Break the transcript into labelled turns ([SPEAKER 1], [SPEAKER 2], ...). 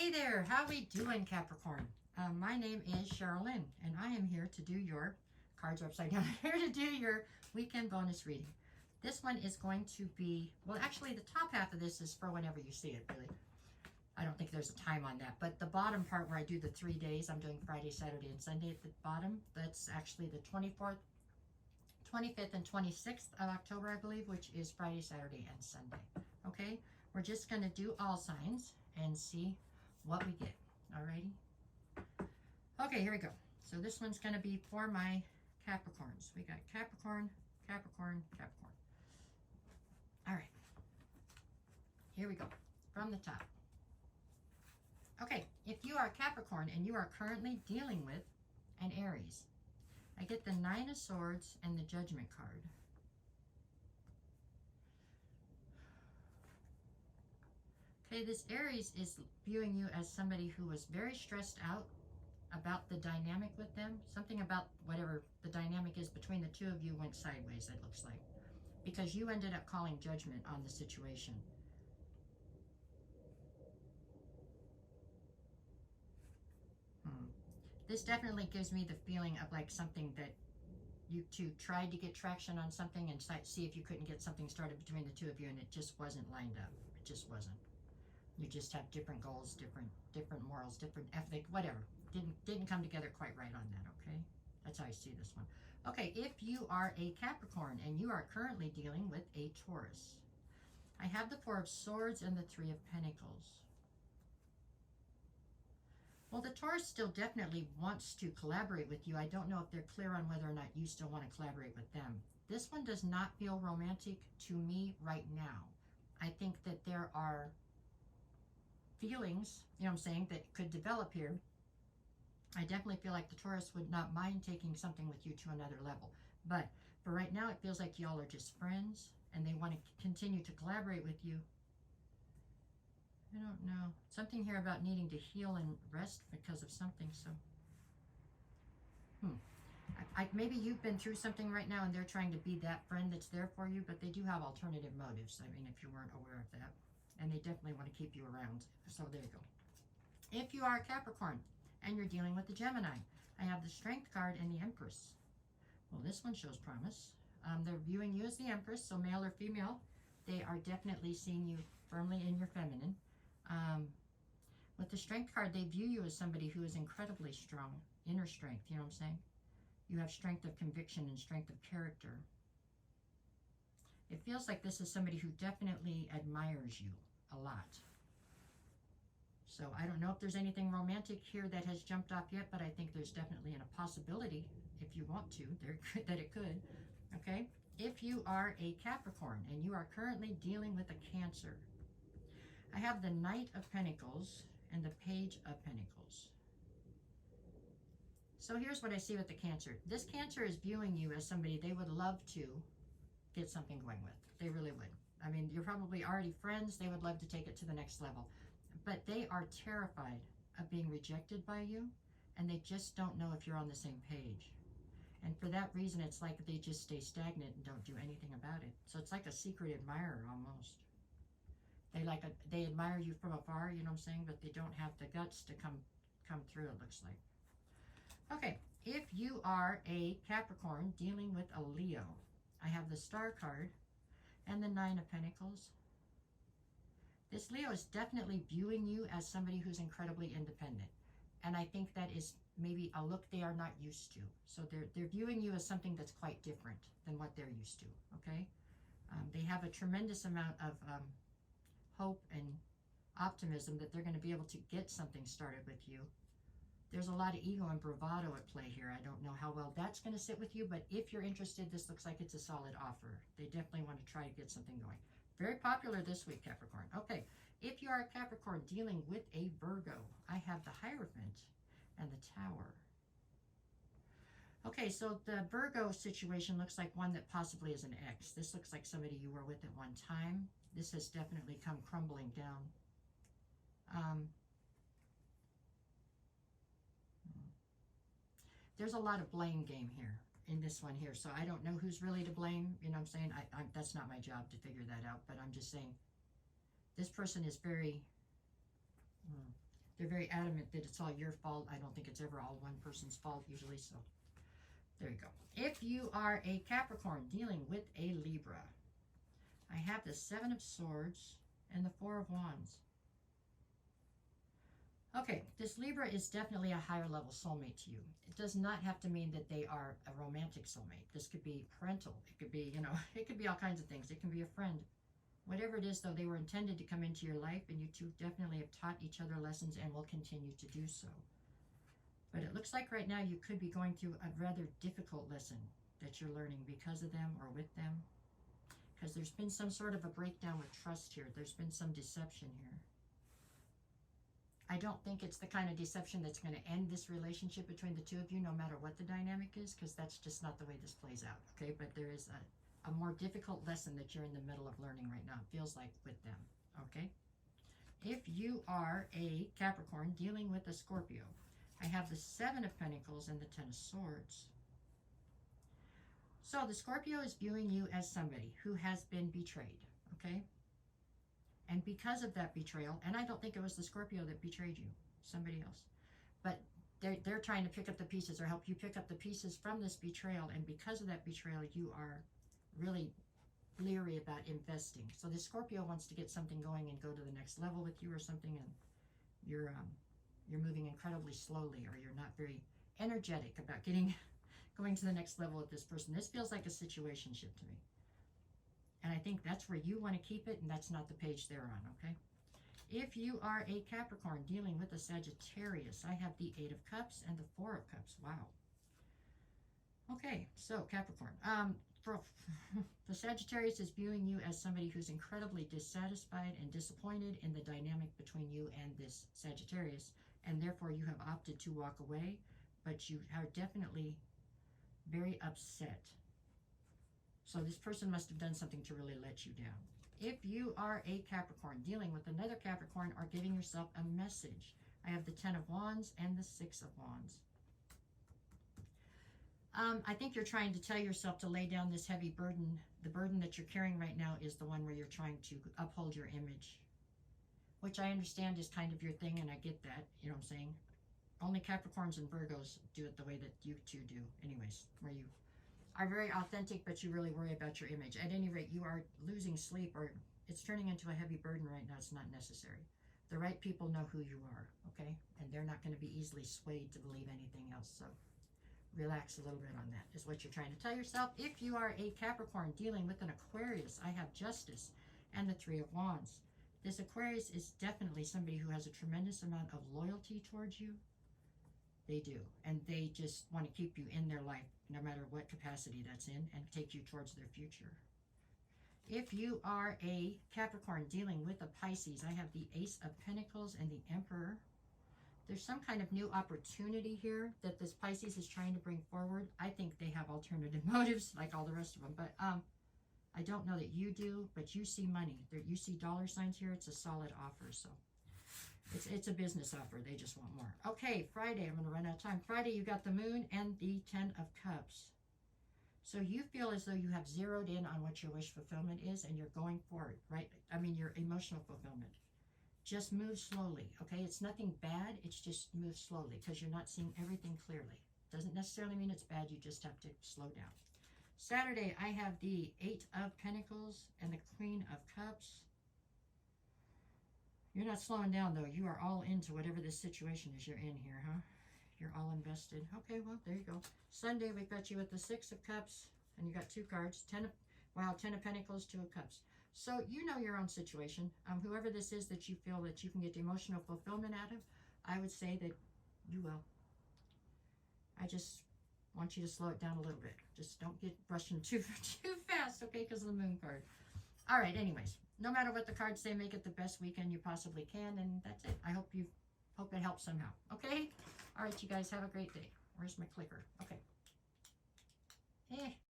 [SPEAKER 1] Hey there, how we doing, Capricorn? My name is Sherilyn, and I am here to do your cards are upside down. I'm here to do your weekend bonus reading. This one is going to be, well, actually, the top half of this is for whenever you see it, really. I don't think there's a time on that, but the bottom part where I do the 3 days, I'm doing Friday, Saturday, and Sunday at the bottom. That's actually the 24th, 25th, and 26th of October, I believe, which is Friday, Saturday, and Sunday. Okay, we're just going to do all signs and see what we get. Alrighty. Okay, here we go. So this one's going to be for my Capricorns. We got Capricorn, Capricorn, Capricorn. All right. Here we go. From the top. Okay, if you are Capricorn and you are currently dealing with an Aries, I get the Nine of Swords and the Judgment card. Okay, this Aries is viewing you as somebody who was very stressed out about the dynamic with them. Something about whatever the dynamic is between the two of you went sideways, it looks like. Because you ended up calling judgment on the situation. This definitely gives me the feeling of like something that you two tried to get traction on something and see if you couldn't get something started between the two of you, and it just wasn't lined up. It just wasn't. You just have different goals, different morals, different ethic, whatever. Didn't come together quite right on that, okay? That's how I see this one. Okay, if you are a Capricorn and you are currently dealing with a Taurus, I have the Four of Swords and the Three of Pentacles. Well, the Taurus still definitely wants to collaborate with you. I don't know if they're clear on whether or not you still want to collaborate with them. This one does not feel romantic to me right now. I think that there are feelings, you know what I'm saying, that could develop here. I definitely feel like the Taurus would not mind taking something with you to another level. But for right now, it feels like y'all are just friends and they want to continue to collaborate with you. I don't know. Something here about needing to heal and rest because of something, so. Maybe you've been through something right now and they're trying to be that friend that's there for you, but they do have alternative motives. I mean, if you weren't aware of that. And they definitely want to keep you around. So there you go. If you are a Capricorn and you're dealing with the Gemini, I have the Strength card and the Empress. Well, this one shows promise. They're viewing you as the Empress, so male or female. They are definitely seeing you firmly in your feminine. With the Strength card, they view you as somebody who is incredibly strong, inner strength, you know what I'm saying? You have strength of conviction and strength of character. It feels like this is somebody who definitely admires you a lot. So I don't know if there's anything romantic here that has jumped off yet, but I think there's definitely a possibility, if you want to, that it could. Okay? If you are a Capricorn and you are currently dealing with a Cancer, I have the Knight of Pentacles and the Page of Pentacles. So here's what I see with the Cancer. This Cancer is viewing you as somebody they would love to get something going with. They really would. I mean, you're probably already friends. They would love to take it to the next level. But they are terrified of being rejected by you, and they just don't know if you're on the same page. And for that reason, it's like they just stay stagnant and don't do anything about it. So it's like a secret admirer almost. They admire you from afar, you know what I'm saying? But they don't have the guts to come through, it looks like. Okay, if you are a Capricorn dealing with a Leo, I have the Star card and the Nine of Pentacles. This Leo is definitely viewing you as somebody who's incredibly independent. And I think that is maybe a look they are not used to. So they're viewing you as something that's quite different than what they're used to, okay? They have a tremendous amount of hope and optimism that they're going to be able to get something started with you. There's a lot of ego and bravado at play here. I don't know how well that's going to sit with you, but if you're interested, this looks like it's a solid offer. They definitely want to try to get something going. Very popular this week, Capricorn. Okay, if you are a Capricorn dealing with a Virgo, I have the Hierophant and the Tower. Okay, so the Virgo situation looks like one that possibly is an ex. This looks like somebody you were with at one time. This has definitely come crumbling down. There's a lot of blame game here in this one here. So I don't know who's really to blame. You know what I'm saying? That's not my job to figure that out. But I'm just saying this person is very they're very adamant that it's all your fault. I don't think it's ever all one person's fault usually, so there you go. If you are a Capricorn dealing with a Libra, I have the Seven of Swords and the Four of Wands. Okay, this Libra is definitely a higher level soulmate to you. It does not have to mean that they are a romantic soulmate. This could be parental. It could be, it could be all kinds of things. It can be a friend. Whatever it is, though, they were intended to come into your life, and you two definitely have taught each other lessons and will continue to do so. But it looks like right now you could be going through a rather difficult lesson that you're learning because of them or with them. Because there's been some sort of a breakdown with trust here. There's been some deception here. I don't think it's the kind of deception that's going to end this relationship between the two of you, no matter what the dynamic is, because that's just not the way this plays out, okay? But there is a more difficult lesson that you're in the middle of learning right now, it feels like, with them, okay? If you are a Capricorn dealing with a Scorpio, I have the Seven of Pentacles and the Ten of Swords. So the Scorpio is viewing you as somebody who has been betrayed, okay? And because of that betrayal, and I don't think it was the Scorpio that betrayed you, somebody else, but they're trying to pick up the pieces or help you pick up the pieces from this betrayal, and because of that betrayal, you are really leery about investing. So the Scorpio wants to get something going and go to the next level with you or something, and you're moving incredibly slowly, or you're not very energetic about going to the next level with this person. This feels like a situationship to me. And I think that's where you want to keep it, and that's not the page they're on, okay? If you are a Capricorn dealing with a Sagittarius, I have the Eight of Cups and the Four of Cups. Wow. Okay, so Capricorn. The Sagittarius is viewing you as somebody who's incredibly dissatisfied and disappointed in the dynamic between you and this Sagittarius, and therefore you have opted to walk away, but you are definitely very upset. So this person must have done something to really let you down. If you are a Capricorn dealing with another Capricorn or giving yourself a message, I have the Ten of Wands and the Six of Wands. I think you're trying to tell yourself to lay down this heavy burden. The burden that you're carrying right now is the one where you're trying to uphold your image, which I understand is kind of your thing, and I get that, you know what I'm saying? Only Capricorns and Virgos do it the way that you two do, anyways, where you are very authentic, but you really worry about your image. At any rate, you are losing sleep, or it's turning into a heavy burden right now. It's not necessary. The right people know who you are, okay? And they're not going to be easily swayed to believe anything else, so relax a little bit on that, is what you're trying to tell yourself. If you are a Capricorn dealing with an Aquarius, I have Justice and the Three of Wands. This Aquarius is definitely somebody who has a tremendous amount of loyalty towards you. They do, and they just want to keep you in their life, no matter what capacity that's in, and take you towards their future. If you are a Capricorn dealing with a Pisces, I have the Ace of Pentacles and the Emperor. There's some kind of new opportunity here that this Pisces is trying to bring forward. I think they have alternative motives, like all the rest of them, but I don't know that you do, but you see money. You see dollar signs here. It's a solid offer, so it's a business offer. They just want more. Okay, Friday. I'm going to run out of time. Friday, you got the Moon and the Ten of Cups. So you feel as though you have zeroed in on what your wish fulfillment is, and you're going for it, right? I mean, your emotional fulfillment. Just move slowly, okay? It's nothing bad. It's just move slowly, because you're not seeing everything clearly. Doesn't necessarily mean it's bad. You just have to slow down. Saturday, I have the Eight of Pentacles and the Queen of Cups. You're not slowing down, though. You are all into whatever this situation is you're in here, huh? You're all invested. Okay, well, there you go. Sunday, we've got you with the Six of Cups, and you got two cards. Ten of Pentacles, Two of Cups. So you know your own situation. Whoever this is that you feel that you can get emotional fulfillment out of, I would say that you will. I just want you to slow it down a little bit. Just don't get rushing too fast, okay, because of the Moon card. All right, anyways, no matter what the cards say, make it the best weekend you possibly can, and that's it. I hope it helps somehow, okay? All right, you guys, have a great day. Where's my clicker? Okay.